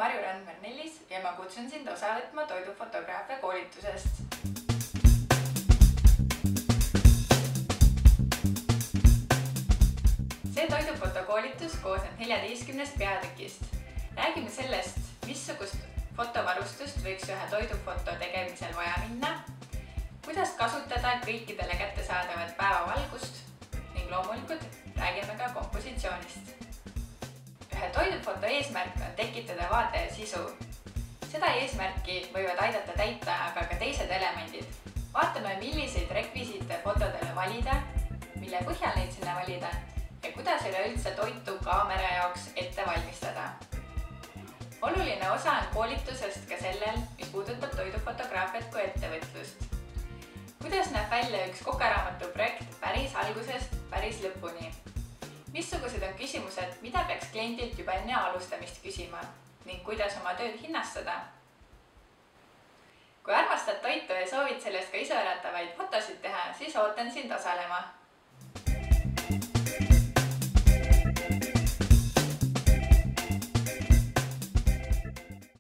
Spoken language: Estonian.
Marju Randmer-Nellis ja ma kutsun sind osa võtma toidufotograafia koolitusest. See toidufotokoolitus koosneb 14 peatükist. Räägime sellest, missugust fotovarustust võiks ühe toidufoto tegemisel vaja minna, kuidas kasutada kõikidele kättesaadavat päevavalgust ning loomulikult räägime ka kompositsioonist. Ühe toidufoto eesmärk on tekitada vaataja sisu. Seda eesmärki võivad aidata täita aga ka teised elemendid. Vaatame, milliseid rekvisiite fotodele valida, mille põhjal neid sinna valida ja kuidas üleüldse toitu kaamera jaoks ette valmistada. Oluline osa on koolitusest ka sellel, mis puudutab toidufotograafiat kui ettevõtlust. Kuidas näeb välja üks kokaraamatu projekt päris algusest päris lõpuni? Missugused on küsimused, mida peaks kliendilt juba enne alustamist küsima ning kuidas oma tööd hinnastada? Kui armastad toitu ja soovid sellest ka iseäratavaid fotosid teha, siis ootan sind osalema.